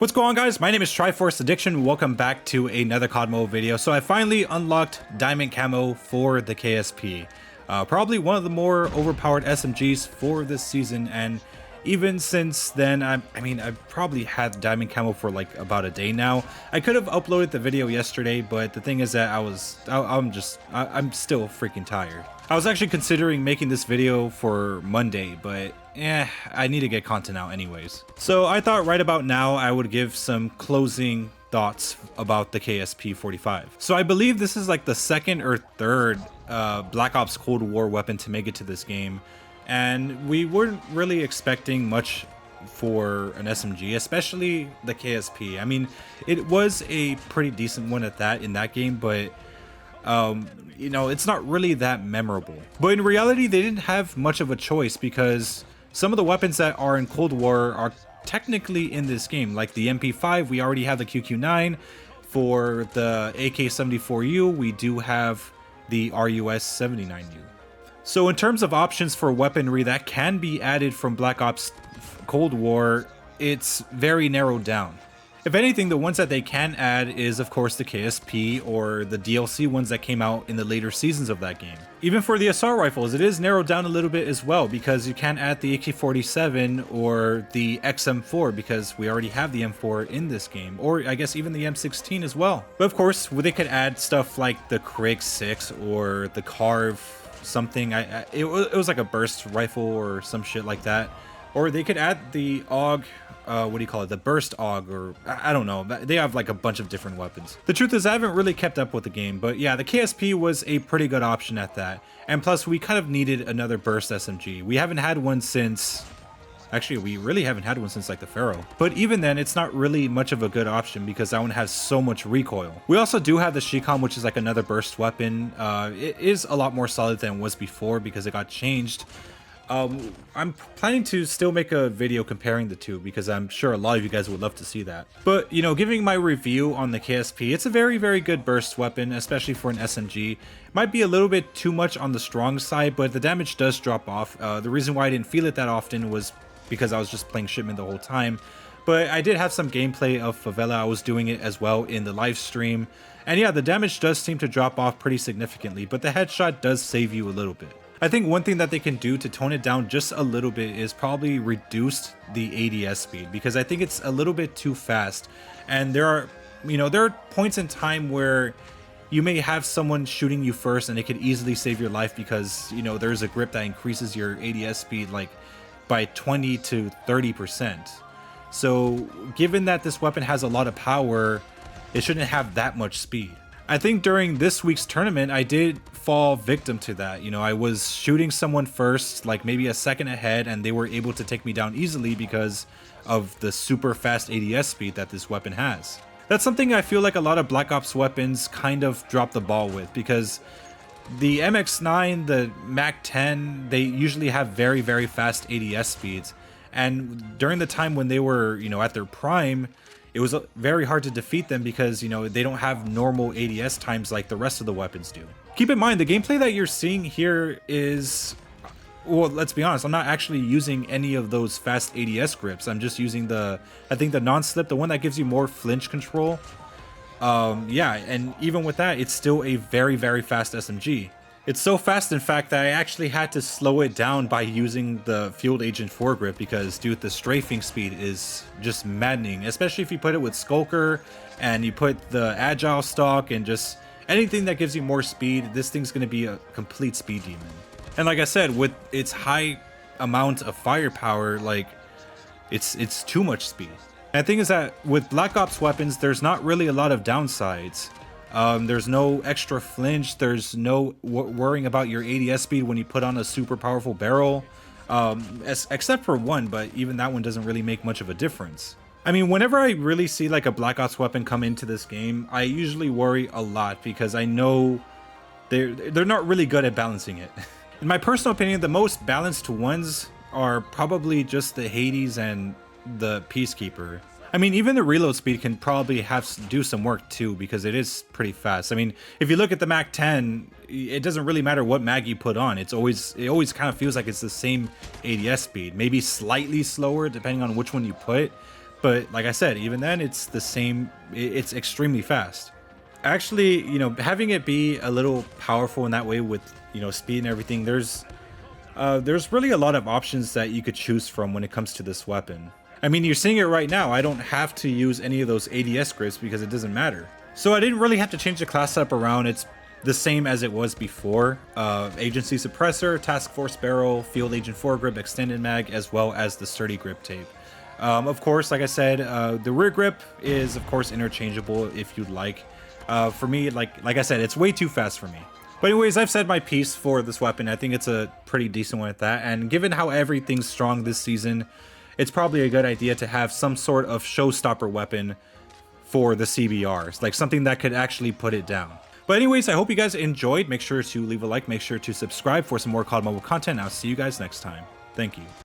What's going on, guys? My name is Triforce Addiction. Welcome back to another COD mode video. So I finally unlocked Diamond Camo for the KSP. Probably one of the more overpowered SMGs for this season, and even since then, I probably had Diamond Camo for like about a day now. I could have uploaded the video yesterday, but the thing is that I'm still freaking tired. I was actually considering making this video for Monday, but I need to get content out anyways. So I thought right about now I would give some closing thoughts about the KSP 45. So I believe this is like the second or third Black Ops Cold War weapon to make it to this game, and we weren't really expecting much for an SMG, especially the KSP. I mean, it was a pretty decent one at that in that game, but you know, it's not really that memorable. But in reality, they didn't have much of a choice, because some of the weapons that are in Cold War are technically in this game, like the MP5. We already have the QQ9. For the AK-74U, we do have the RUS-79U. So in terms of options for weaponry that can be added from Black Ops Cold War, it's very narrowed down. If anything, the ones that they can add is, of course, the KSP or the DLC ones that came out in the later seasons of that game. Even for the assault rifles, it is narrowed down a little bit as well, because you can add the AK-47 or the XM4, because we already have the M4 in this game, or I guess even the M16 as well. But of course, they could add stuff like the Krig 6 or the Carve something. It was like a burst rifle or some shit like that. Or they could add the AUG, what do you call it? The burst AUG, or I don't know. They have like a bunch of different weapons. The truth is, I haven't really kept up with the game, but yeah, the KSP was a pretty good option at that. And plus, we kind of needed another burst SMG. We haven't had one since... Actually, we really haven't had one since like the Pharaoh. But even then, it's not really much of a good option, because that one has so much recoil. We also do have the Shicom, which is like another burst weapon. It is a lot more solid than it was before, because it got changed. I'm planning to still make a video comparing the two, because I'm sure a lot of you guys would love to see that. But, you know, giving my review on the KSP, it's a very, very good burst weapon, especially for an SMG. Might be a little bit too much on the strong side, but the damage does drop off. The reason why I didn't feel it that often was because I was just playing Shipment the whole time. But I did have some gameplay of Favela. I was doing it as well in the live stream. And yeah, the damage does seem to drop off pretty significantly, but the headshot does save you a little bit. I think one thing that they can do to tone it down just a little bit is probably reduce the ADS speed, because I think it's a little bit too fast. And there are points in time where you may have someone shooting you first, and it could easily save your life, because, you know, there's a grip that increases your ADS speed like by 20 to 30%. So given that this weapon has a lot of power, it shouldn't have that much speed. I think during this week's tournament, I did fall victim to that. You know, I was shooting someone first, like maybe a second ahead, and they were able to take me down easily because of the super fast ADS speed that this weapon has. That's something I feel like a lot of Black Ops weapons kind of drop the ball with, because the MX-9, the MAC-10, they usually have very, very fast ADS speeds. And during the time when they were, you know, at their prime, it was very hard to defeat them, because, you know, they don't have normal ADS times like the rest of the weapons do. Keep in mind, the gameplay that you're seeing here is, well, let's be honest, I'm not actually using any of those fast ADS grips. I'm just using I think the non-slip, the one that gives you more flinch control. Yeah, and even with that, it's still a very, very fast SMG. It's so fast, in fact, that I actually had to slow it down by using the Field Agent foregrip, because, dude, the strafing speed is just maddening, especially if you put it with Skulker and you put the Agile stock and just anything that gives you more speed. This thing's going to be a complete speed demon. And like I said, with its high amount of firepower, like, it's too much speed. And the thing is that with Black Ops weapons, there's not really a lot of downsides. There's no extra flinch, there's no worrying about your ADS speed when you put on a super powerful barrel, except for one, but even that one doesn't really make much of a difference. I mean, whenever I really see like a Black Ops weapon come into this game, I usually worry a lot, because I know they're not really good at balancing it. In my personal opinion, the most balanced ones are probably just the Hades and the Peacekeeper. I mean, even the reload speed can probably do some work too, because it is pretty fast. I mean, if you look at the MAC-10, it doesn't really matter what mag you put on. It always kind of feels like it's the same ADS speed, maybe slightly slower depending on which one you put. But like I said, even then it's the same, it's extremely fast. Actually, you know, having it be a little powerful in that way with, you know, speed and everything, there's really a lot of options that you could choose from when it comes to this weapon. I mean, you're seeing it right now. I don't have to use any of those ADS grips because it doesn't matter. So I didn't really have to change the class setup around. It's the same as it was before. Agency Suppressor, Task Force Barrel, Field Agent Foregrip, Extended Mag, as well as the Sturdy Grip Tape. Of course, like I said, the rear grip is of course interchangeable if you'd like. For me, like I said, it's way too fast for me. But anyways, I've said my piece for this weapon. I think it's a pretty decent one at that. And given how everything's strong this season, it's probably a good idea to have some sort of showstopper weapon for the CBRs, like something that could actually put it down. But anyways, I hope you guys enjoyed. Make sure to leave a like, make sure to subscribe for some more COD Mobile content. I'll see you guys next time. Thank you.